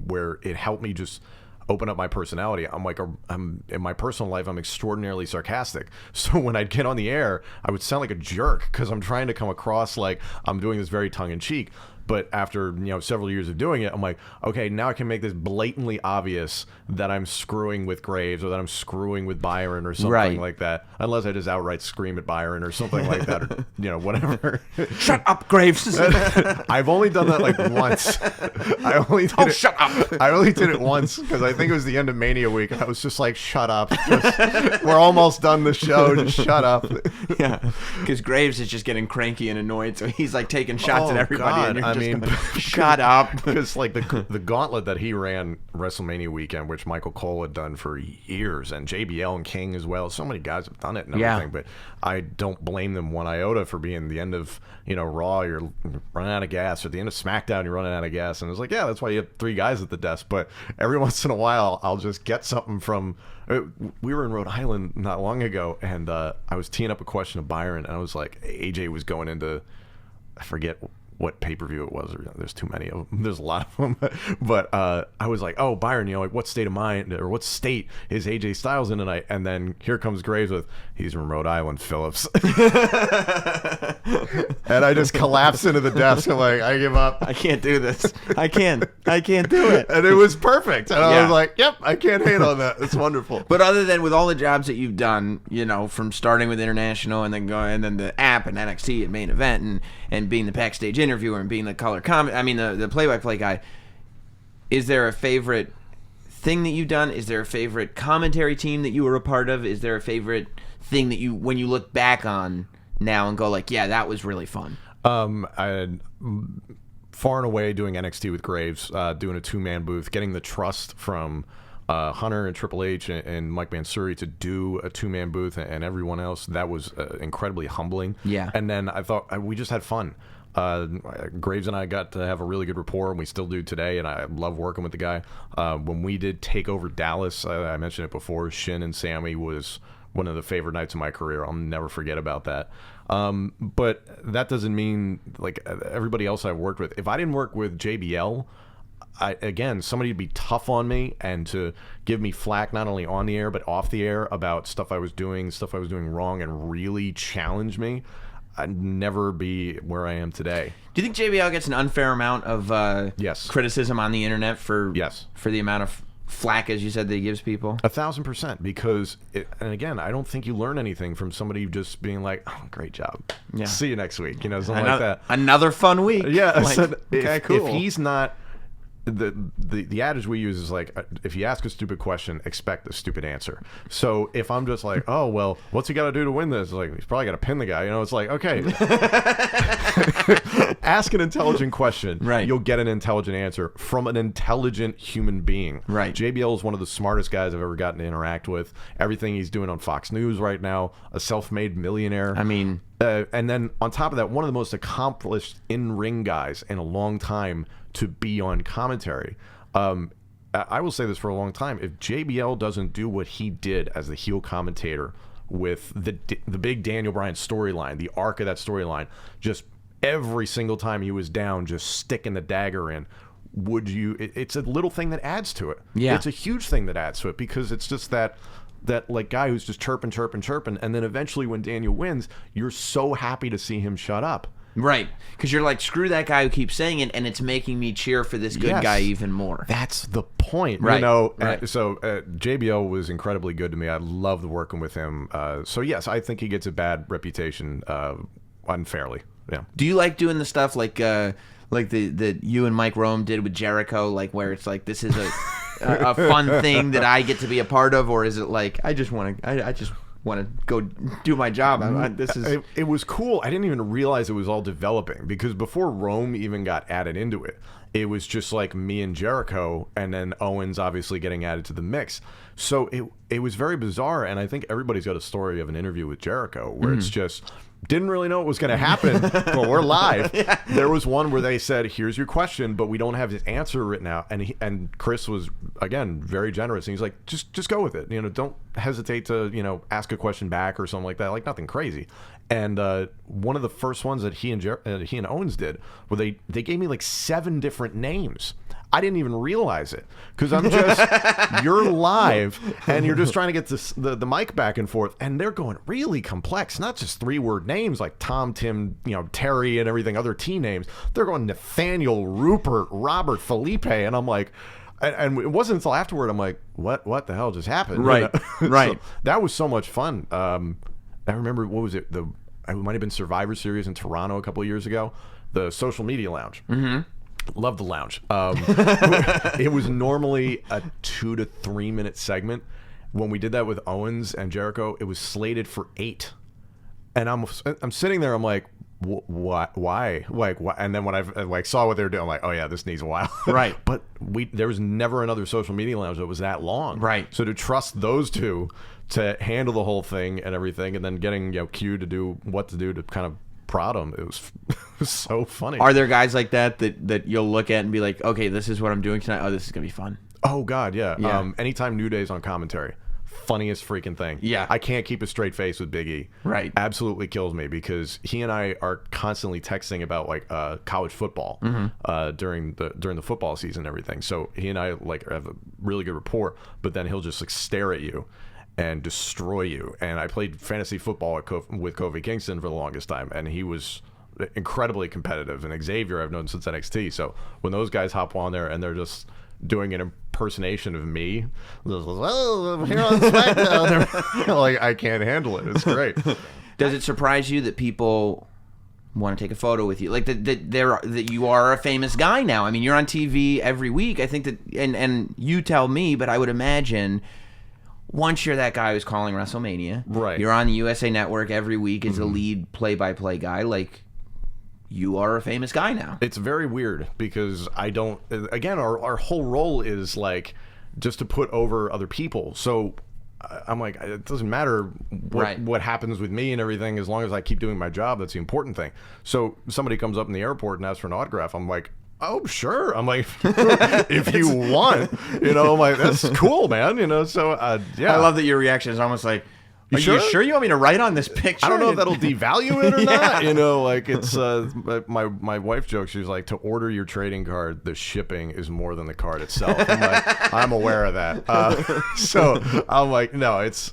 where it helped me just open up my personality. I'm in my personal life, I'm extraordinarily sarcastic. So when I'd get on the air, I would sound like a jerk because I'm trying to come across like I'm doing this very tongue in cheek. But after several years of doing it, I'm like, okay, now I can make this blatantly obvious that I'm screwing with Graves or that I'm screwing with Byron or something like that. Unless I just outright scream at Byron or something like that, or whatever.
Shut up, Graves.
I've only done that like once.
Shut up.
I only did it once because I think it was the end of Mania week, and I was just like, shut up. We're almost done the show. Just shut up.
Yeah, because Graves is just getting cranky and annoyed, so he's like taking shots at everybody.
God.
And you're shut up.
Because like the gauntlet that he ran Wrestlemania weekend, which Michael Cole had done for years, and JBL and King as well. So many guys have done it and everything, but I don't blame them one iota for being the end of Raw, you're running out of gas, or at the end of SmackDown, you're running out of gas. And it's like, yeah, that's why you have 3 guys at the desk. But every once in a while, I'll just get something from. We were in Rhode Island not long ago, and I was teeing up a question of Byron, and I was like, AJ was going into, I forget what pay-per-view it was. There's too many of them. There's a lot of them. But I was like, oh, Byron, like what state of mind or what state is AJ Styles in tonight? And then here comes Graves with, he's from Rhode Island, Phillips. And I just collapsed into the desk. I'm like, I give up.
I can't do this. I can't do it.
And it was perfect. And I was like, yep, I can't hate on that. It's wonderful.
But other than with all the jobs that you've done, from starting with international and then going and then the app and NXT and main event and being the backstage interviewer and being the color comment, the play-by-play guy, is there a favorite thing that you've done? Is there a favorite commentary team that you were a part of? Is there a favorite thing that you, when you look back on now and go like, yeah, that was really fun?
Far and away doing NXT with Graves, doing a 2-man booth, getting the trust from Hunter and Triple H and Mike Mansouri to do a 2-man booth and everyone else, that was incredibly humbling.
Yeah.
And then I thought we just had fun. Graves and I got to have a really good rapport, and we still do today, and I love working with the guy. When we did Takeover Dallas, I mentioned it before, Shin and Sammy was one of the favorite nights of my career. I'll never forget about that. But that doesn't mean, like, everybody else I've worked with. If I didn't work with JBL, somebody would be tough on me and to give me flack not only on the air but off the air about stuff I was doing wrong, and really challenge me. I'd never be where I am today.
Do you think JBL gets an unfair amount of
yes.
criticism on the internet for
yes.
for the amount of flack, as you said, that he gives people?
1,000%, because and again, I don't think you learn anything from somebody just being like, "Oh, great job, see you next week," something like that.
Another fun week.
Yeah,
like, okay, cool.
If he's not, the adage we use is like, if you ask a stupid question, expect a stupid answer. So if I'm just like, oh well, what's he got to do to win this? It's like, he's probably got to pin the guy. It's like, okay, ask an intelligent question.
Right.
You'll get an intelligent answer from an intelligent human being.
Right.
JBL is one of the smartest guys I've ever gotten to interact with. Everything he's doing on Fox News right now, a self-made millionaire.
I mean,
and then on top of that, one of the most accomplished in-ring guys in a long time to be on commentary. I will say this for a long time. If JBL doesn't do what he did as the heel commentator with the big Daniel Bryan storyline, the arc of that storyline, just every single time he was down, just sticking the dagger in, it's a little thing that adds to it.
Yeah.
It's a huge thing that adds to it, because it's just that like guy who's just chirping, and then eventually when Daniel wins, you're so happy to see him shut up.
Right, because you're like, screw that guy who keeps saying it, and it's making me cheer for this good guy even more.
That's the point,
right?
Right. So JBL was incredibly good to me. I loved working with him. So yes, I think he gets a bad reputation unfairly. Yeah.
Do you like doing the stuff like the you and Mike Rome did with Jericho, like where it's like, this is a fun thing that I get to be a part of, or is it like, I just want to go do my job?
It was cool. I didn't even realize it was all developing, because before Rome even got added into it, it was just like me and Jericho, and then Owens obviously getting added to the mix. So it was very bizarre, and I think everybody's got a story of an interview with Jericho where it's just, didn't really know what was going to happen, but we're live. Yeah. There was one where they said, here's your question, but we don't have his answer written out. And Chris was, again, very generous. And he's like, just go with it. Don't hesitate to, ask a question back or something like that. Like, nothing crazy. And one of the first ones that he and Owens did, where they gave me like 7 different names. I didn't even realize it, because I'm just, you're live and you're just trying to get the mic back and forth, and they're going really complex, not just 3-word names like Tom, Tim, Terry and everything, other T names. They're going Nathaniel, Rupert, Robert, Felipe, and I'm like, and it wasn't until afterward I'm like, what the hell just happened?
Right, right.
So that was so much fun. I remember, what was it? It might have been Survivor Series in Toronto a couple of years ago, the social media lounge. Mm-hmm. Love the lounge. It was normally a 2 to 3 minute segment. When we did that with Owens and Jericho, it was slated for 8. And I'm sitting there, I'm like, what? Why? Like, why? And then when I saw what they were doing, I'm like, oh yeah, this needs a while.
Right.
But there was never another social media lounge that was that long.
Right.
So to trust those two to handle the whole thing and everything, and then getting Q to do what to do to kind of prod him, it was so funny.
Are there guys like that you'll look at and be like, okay, this is what I'm doing tonight. Oh, this is gonna be fun.
Oh God, yeah. Anytime New Day's on commentary, funniest freaking thing.
Yeah.
I can't keep a straight face with Big E.
Right.
Absolutely kills me, because he and I are constantly texting about like college football during the football season and everything. So he and I like have a really good rapport, but then he'll just like stare at you and destroy you. And I played fantasy football with Kofi Kingston for the longest time, and he was incredibly competitive. And Xavier I've known since NXT. So when those guys hop on there and they're just doing an impersonation of me, well, I'm here on SmackDown, like, I can't handle it. It's great.
Does it surprise you that people want to take a photo with you, like that you are a famous guy now? I mean, you're on TV every week. I think that, and you tell me, but I would imagine, once you're that guy who's calling WrestleMania,
right? You're
on the USA Network every week as a lead play-by-play guy. Like, you are a famous guy now.
It's very weird, because I don't. Again, our whole role is like just to put over other people. So I'm like, it doesn't matter what happens with me and everything, as long as I keep doing my job. That's the important thing. So somebody comes up in the airport and asks for an autograph. I'm like, oh, sure. I'm like, if you want, I'm like, that's cool, man. So yeah.
I love that your reaction is almost like, are you sure you want me to write on this picture?
I don't know if that'll devalue it or not. Like, it's my wife jokes. She's like, to order your trading card, the shipping is more than the card itself. I'm like, I'm aware of that. So I'm like, no, it's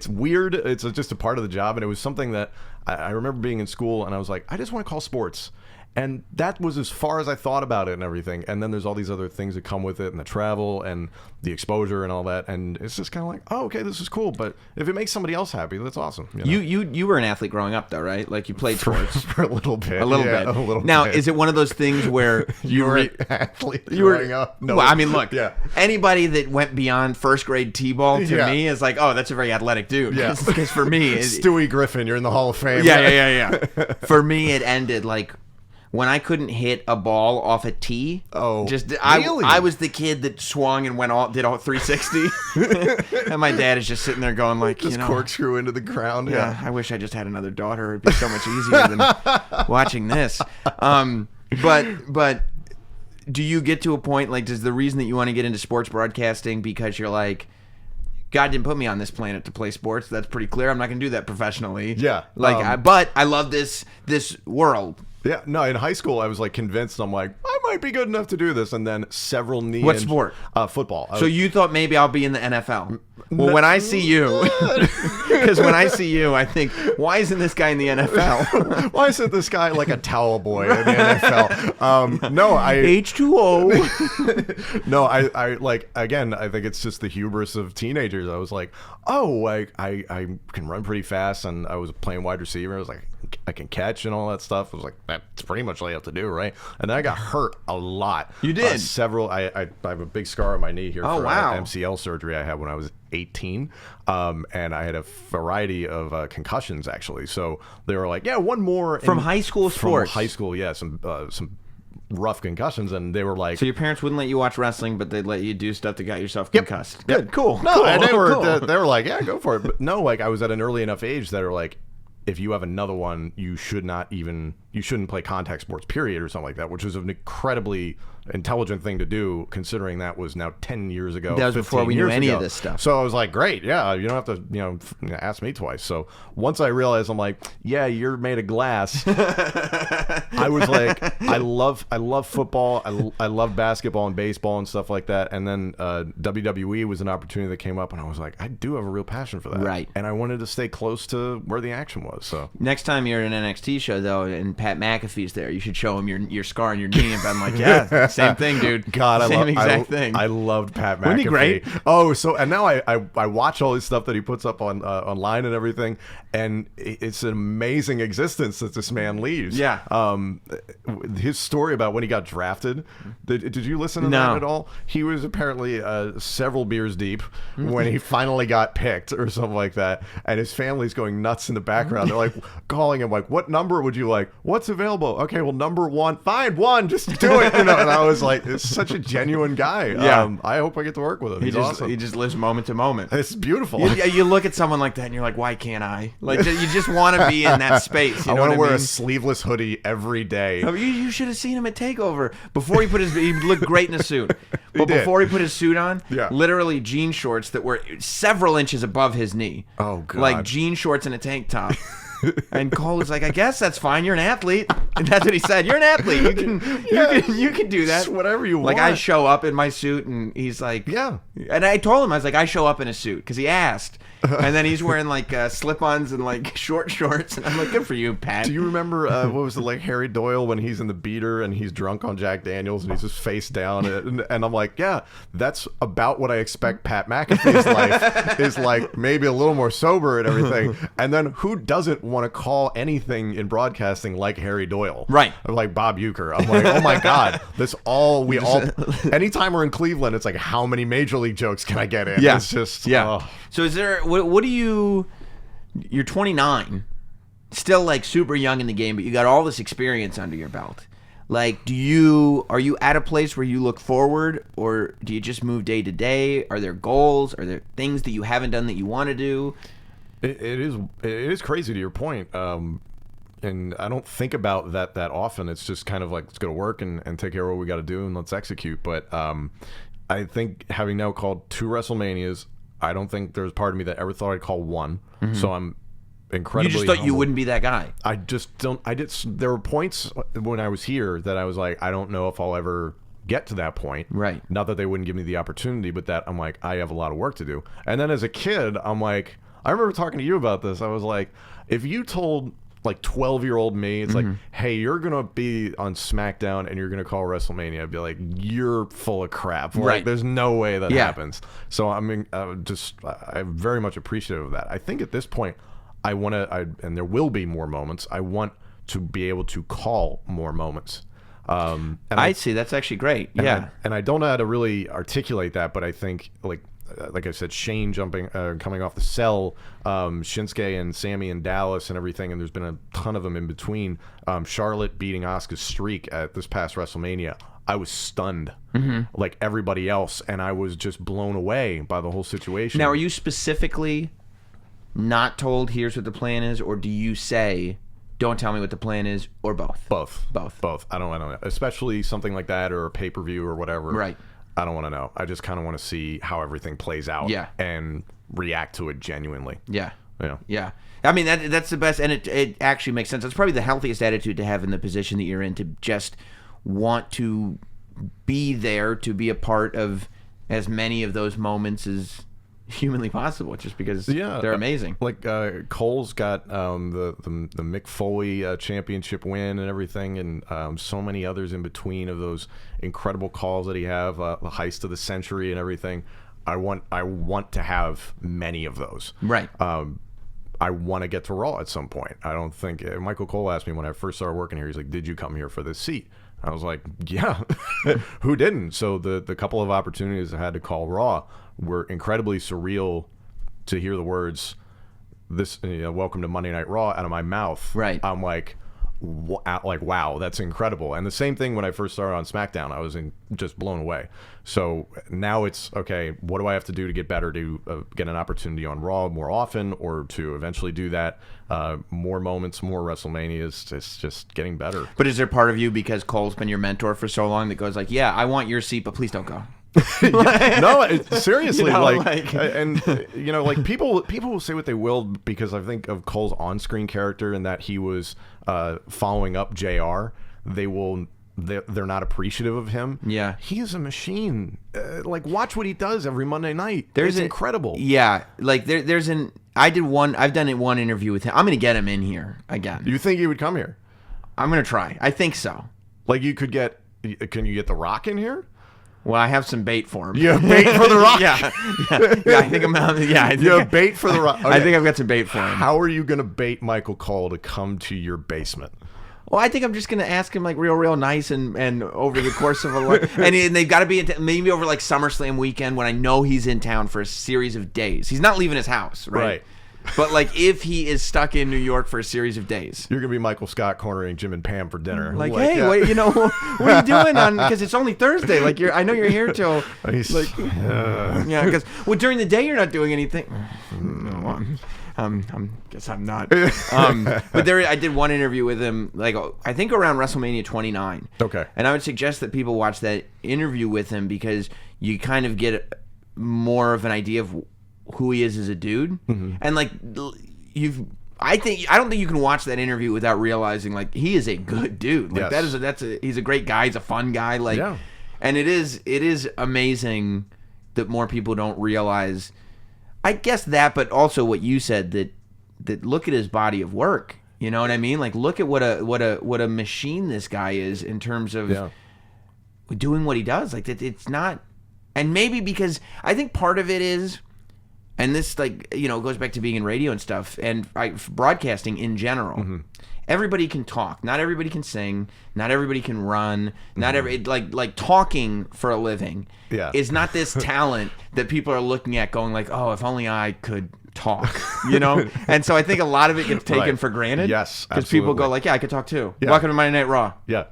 weird. It's just a part of the job. And it was something that I remember being in school, and I was like, I just want to call sports. And that was as far as I thought about it and everything. And then there's all these other things that come with it, and the travel and the exposure and all that. And it's just kind of like, oh, okay, this is cool. But if it makes somebody else happy, that's awesome.
You were an athlete growing up, though, right? Like you played sports
for a little bit.
A little bit. Now, is it one of those things where
you were an athlete growing up? No.
Well, I mean, look. Anybody that went beyond first grade t-ball to me is like, oh, that's a very athletic dude.
Yeah.
Because for me,
Stewie Griffin, you're in the Hall of Fame.
Yeah. For me, it ended like when I couldn't hit a ball off a tee.
Oh, really?
I was the kid that swung and did all 360, and my dad is just sitting there going like,
just corkscrew into the ground.
Yeah, I wish I just had another daughter. It'd be so much easier than watching this. But do you get to a point like, does the reason that you want to get into sports broadcasting because you're like, God didn't put me on this planet to play sports. That's pretty clear. I'm not going to do that professionally.
Yeah.
But I love this world.
Yeah, no, in high school, I was like convinced, I'm like, I might be good enough to do this. And then several knee
What sport?
Football.
So you thought maybe I'll be in the NFL. Well, when I see you, because when I see you, I think, why isn't this guy in the NFL?
Why isn't this guy like a towel boy in the NFL? No,
H2O.
No, I like, again, I think it's just the hubris of teenagers. I was like, oh, like I can run pretty fast, and I was playing wide receiver. I was like, I can catch and all that stuff. I was like, that's pretty much all you have to do, right? And then I got hurt a lot.
You did?
Several. I have a big scar on my knee here for
wow.
MCL surgery I had when I was 18. And I had a variety of concussions, actually. So they were like, yeah, one more.
From high school sports?
From high school, yeah. Some rough concussions, and they were like,
so your parents wouldn't let you watch wrestling, but they'd let you do stuff that got yourself concussed.
Yep.
Good, cool.
No,
cool.
and they were
cool.
they were like, yeah, go for it. But no, like I was at an early enough age that are like, if you have another one, you shouldn't play contact sports, period, or something like that, which was an incredibly intelligent thing to do, considering that was now 10 years ago.
That was before we knew any of this stuff.
So I was like, great, yeah, you don't have to, ask me twice. So once I realized, I'm like, yeah, you're made of glass. I was like, I love football, I love basketball and baseball and stuff like that. And then WWE was an opportunity that came up, and I was like, I do have a real passion for that,
right? And
I wanted to stay close to where the action was. So
next time you're at an NXT show, though, and Pat McAfee's there, you should show him your scar on your knee, and I'm like, yeah. Same thing, dude.
God,
same exact thing.
I loved Pat McAfee.
Wasn't he great?
Oh, so and now I watch all this stuff that he puts up on online and everything, and it's an amazing existence that this man leaves.
Yeah.
His story about when he got drafted. Did you listen to that at all? He was apparently several beers deep when he finally got picked or something like that, and his family's going nuts in the background. They're like calling him like, "What number would you like? What's available? Okay, well, number 1. Fine, 1. Just do it." And I was like, it's such a genuine guy.
Yeah.
I hope I get to work with him. He's awesome.
He just lives moment to moment.
It's beautiful.
You look at someone like that and you're like, why can't I? Like, you just want to be in that space. You know
I want to wear
a
sleeveless hoodie every day.
You should have seen him at TakeOver. Before he looked great in a suit. But before he put his suit on, literally jean shorts that were several inches above his knee.
Oh, God.
Like jean shorts and a tank top. And Cole was like, I guess that's fine. You're an athlete. And that's what he said. You're an athlete. You can do that.
Just whatever you want.
Like, I show up in my suit, and he's like,
yeah.
And I told him, I was like, I show up in a suit, because he asked. And then he's wearing like slip-ons and like short shorts, and I'm like, good for you, Pat.
Do you remember what was it, like Harry Doyle when he's in the beater and he's drunk on Jack Daniels and he's just face down, and I'm like, yeah, that's about what I expect Pat McAfee's life is like, maybe a little more sober and everything. And then who doesn't want to call anything in broadcasting like Harry Doyle,
right?
Or like Bob Uecker. I'm like, oh my God, that's all we all. Anytime we're in Cleveland, it's like, how many Major League jokes can I get in?
Yeah,
it's just
So is there? What do you? You're 29, still like super young in the game, but you got all this experience under your belt. Like, are you at a place where you look forward, or do you just move day to day? Are there goals? Are there things that you haven't done that you want to do?
It is crazy, to your point. And I don't think about that often. It's just kind of like, let's go to work and take care of what we got to do and let's execute. But I think having now called 2 WrestleManias, I don't think there's part of me that ever thought I'd call 1. Mm-hmm. So I'm incredibly
You just thought
humbled.
You wouldn't be that guy.
I just don't. There were points when I was here that I was like, I don't know if I'll ever get to that point.
Right.
Not that they wouldn't give me the opportunity, but that I'm like, I have a lot of work to do. And then as a kid, I'm like, I remember talking to you about this. I was like, if you told like 12-year-old me, it's like, hey, you're gonna be on SmackDown and you're gonna call WrestleMania. I'd be like, you're full of crap. Like,
Right.
there's no way that happens. So I mean, I'm very much appreciative of that. I think at this point, and there will be more moments. I want to be able to call more moments. And
I see. That's actually great. Yeah.
I don't know how to really articulate that, but I think like I said, Shane coming off the cell, Shinsuke and Sammy in Dallas and everything, and there's been a ton of them in between. Charlotte beating Asuka's streak at this past WrestleMania. I was stunned, like everybody else, and I was just blown away by the whole situation.
Now, are you specifically not told here's what the plan is, or do you say don't tell me what the plan is, or both?
Both. I don't know. Especially something like that, or a pay-per-view or whatever.
Right.
I don't want to know. I just kind of want to see how everything plays out.
Yeah.
And react to it genuinely.
Yeah.
Yeah.
I mean, that's the best, and it actually makes sense. It's probably the healthiest attitude to have in the position that you're in, to just want to be there, to be a part of as many of those moments as humanly possible, just because they're amazing.
Like Cole's got the Mick Foley championship win and everything, and so many others in between of those incredible calls that he have, the heist of the century and everything. I want to have many of those.
Right.
I want to get to Raw at some point. I don't think Michael Cole asked me when I first started working here. He's like, "Did you come here for this seat?" I was like, "Yeah, who didn't?" So the couple of opportunities I had to call Raw were incredibly surreal to hear the words, "This, welcome to Monday Night Raw," out of my mouth.
Right.
I'm like, wow, that's incredible. And the same thing when I first started on SmackDown, I was just blown away. So now it's, okay, what do I have to do to get better, to get an opportunity on Raw more often, or to eventually do that? More moments, more WrestleManias. It's just getting better.
But is there part of you, because Cole's been your mentor for so long, that goes like, yeah, I want your seat, but please don't go?
No, seriously,
like
people will say what they will, because I think of Cole's on-screen character and that he was following up JR. They're not appreciative of him.
Yeah,
he is a machine. Watch what he does every Monday night. It's incredible.
Yeah, like I've done one interview with him. I'm gonna get him in here again.
You think he would come here?
I'm gonna try. I think so.
Like, can you get The Rock in here?
Well, I have some bait for him.
You have bait for The Rock?
yeah, I think I'm.
You have bait for The Rock. Okay.
I think I've got some bait for him.
How are you going to bait Michael Cole to come to your basement?
Well, I think I'm just going to ask him, like, real nice, and over the course of and they've got to be maybe over like SummerSlam weekend, when I know he's in town for a series of days. He's not leaving his house, right? But like, if he is stuck in New York for a series of days,
you're gonna be Michael Scott cornering Jim and Pam for dinner.
Like, hey, what are you doing on? Because it's only Thursday. Like, I know you're here till because during the day you're not doing anything. Guess I'm not. But I did one interview with him, like, I think around WrestleMania 29.
Okay.
And I would suggest that people watch that interview with him, because you kind of get more of an idea of who he is as a dude. And like, I don't think you can watch that interview without realizing, like, he is a good dude. Like, he's a great guy. He's a fun guy. Like, and it is amazing that more people don't realize, I guess that, but also what you said, that look at his body of work. You know what I mean? Like, look at what a machine this guy is in terms of doing what he does. Like, it's not, and maybe because I think part of it is, and this, like, goes back to being in radio and stuff, and broadcasting in general. Everybody can talk. Not everybody can sing. Not everybody can run. Not like talking for a living is not this talent that people are looking at going like, oh, if only I could talk, And so I think a lot of it gets taken for granted.
Yes,
because people go like, yeah, I could talk too.
Yeah.
Welcome to Monday Night Raw.
Yeah.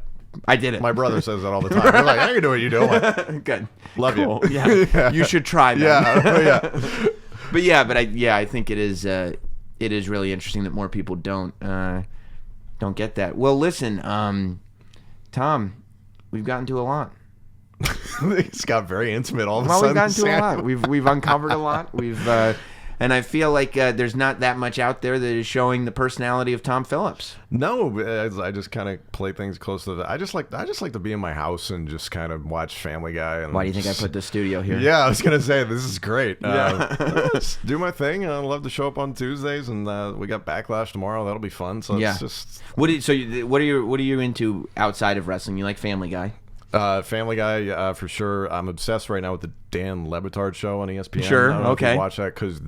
I did it.
My brother says that all the time. They're like, I can do what you're doing.
Good.
Love you.
Yeah. You should try that.
Yeah.
But I think it is really interesting that more people don't get that. Well, listen, Tom, we've gotten to a lot.
It's got very intimate all of a
well,
sudden.
We've gotten to a lot. We've uncovered a lot. We've And I feel like there's not that much out there that is showing the personality of Tom Phillips.
No, I just kind of play things close to the. I just like to be in my house and just kind of watch Family Guy. And
Why do you think I put the studio here?
Yeah, I was gonna say this is great. Just do my thing. I love to show up on Tuesdays, and we got Backlash tomorrow. That'll be fun. So it's just.
What are you into outside of wrestling? You like Family Guy?
Family Guy, for sure. I'm obsessed right now with the Dan Le Batard show on ESPN.
Sure,
I don't know if you
okay.
watch that because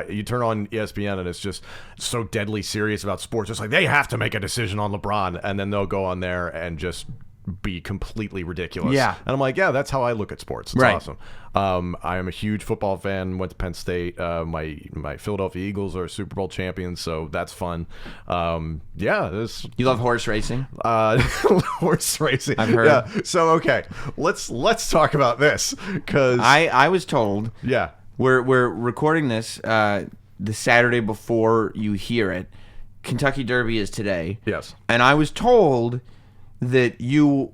you turn on ESPN and it's just so deadly serious about sports. It's like they have to make a decision on LeBron, and then they'll go on there and just be completely ridiculous.
Yeah.
And I'm like, yeah, that's how I look at sports. It's
Right.
awesome. I am a huge football fan. Went to Penn State. My Philadelphia Eagles are Super Bowl champions, so that's fun. This.
You love horse racing?
Horse racing.
I've heard.
Yeah. So okay, let's talk about this because
I was told.
Yeah.
We're recording this the Saturday before you hear it. Kentucky Derby is today.
Yes.
And I was told that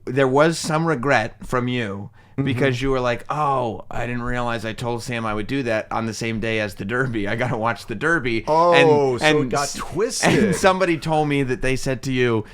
there was some regret from you because you were like, oh, I didn't realize I told Sam I would do that on the same day as the Derby. I got to watch the Derby.
Oh, so it got twisted.
And somebody told me that they said to you,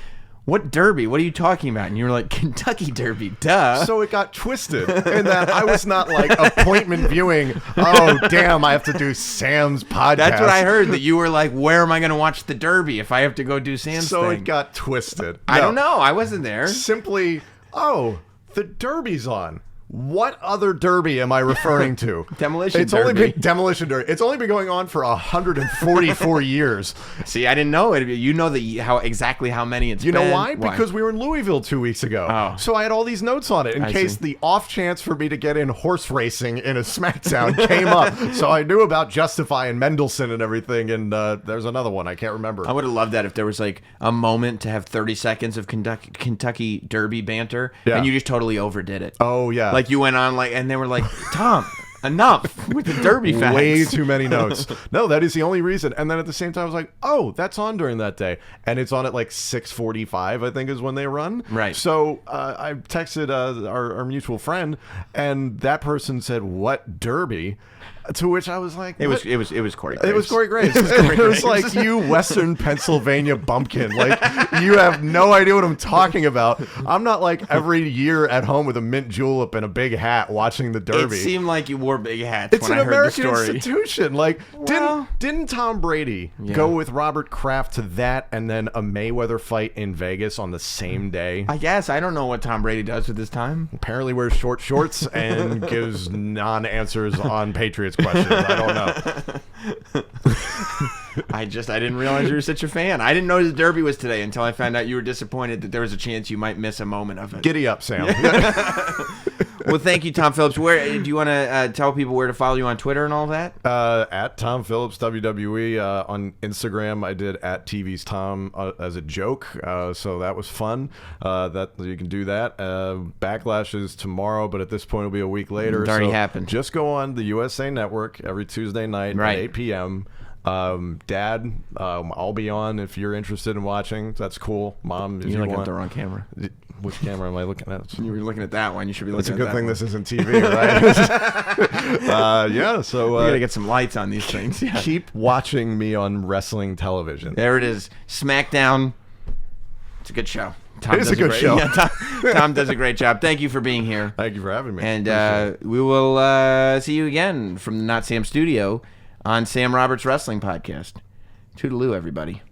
what Derby? What are you talking about? And you were like, Kentucky Derby, duh.
So it got twisted in that I was not like appointment viewing. Oh, damn, I have to do Sam's podcast.
That's what I heard, that you were like, where am I going to watch the Derby if I have to go do Sam's
so
thing?
it got twisted.
I don't know. I wasn't there.
Simply, the Derby's on. What other Derby am I referring to?
Demolition
It's
Derby.
only been Demolition Derby. It's only been going on for 144 years.
See, I didn't know it. You know exactly how many it's
You
been.
know why? Because we were in Louisville 2 weeks ago.
Oh.
So I had all these notes on it in case the off chance for me to get in horse racing in a Smackdown came up. So I knew about Justify and Mendelssohn and everything. And there's another one. I can't remember.
I would have loved that if there was like a moment to have 30 seconds of Kentucky Derby banter, and you just totally overdid it.
Oh, yeah.
Like you went on and they were like, Tom, enough with the Derby facts.
Way too many notes. No, that is the only reason. And then at the same time, I was like, oh, that's on during that day. And it's on at like 6:45, I think is when they run.
Right.
So I texted our mutual friend, and that person said, what Derby? To which I was like,
it was Corey Graves.
It was Corey Graves. It was like, you Western Pennsylvania bumpkin. Like, you have no idea what I'm talking about. I'm not like every year at home with a mint julep and a big hat watching the Derby.
It seemed like you wore big hats
It's
when
an
I heard
American
the story.
institution. Like, didn't Tom Brady go with Robert Kraft to that and then a Mayweather fight in Vegas on the same day?
I guess. I don't know what Tom Brady does with his time.
Apparently wears short shorts and gives non-answers on Patriots questions. I don't know.
I didn't realize you were such a fan. I didn't know the Derby was today until I found out you were disappointed that there was a chance you might miss a moment of it.
Giddy up, Sam.
Well, thank you, Tom Phillips. Where do you want to tell people where to follow you on Twitter and all that?
At Tom Phillips WWE on Instagram. I did at TV's Tom as a joke, so that was fun. That you can do that. Backlash is tomorrow, but at this point it'll be a week later.
It already happened.
Just go on the USA Network every Tuesday night at 8 p.m. Dad, I'll be on if you're interested in watching. That's cool. Mom, if you
looking at
want.
the wrong camera.
Which camera am I looking at?
You were looking at that one. You should be looking at that one.
It's a good thing this isn't TV, right? So
we gotta get some lights on these things. Yeah.
Keep watching me on wrestling television.
There it is. Smackdown. It's a good show. Tom
It is a good show.
Yeah, Tom does a great job. Thank you for being here.
Thank you for having me.
And we will see you again from the Not Sam studio on Sam Roberts Wrestling Podcast. Toodaloo, everybody.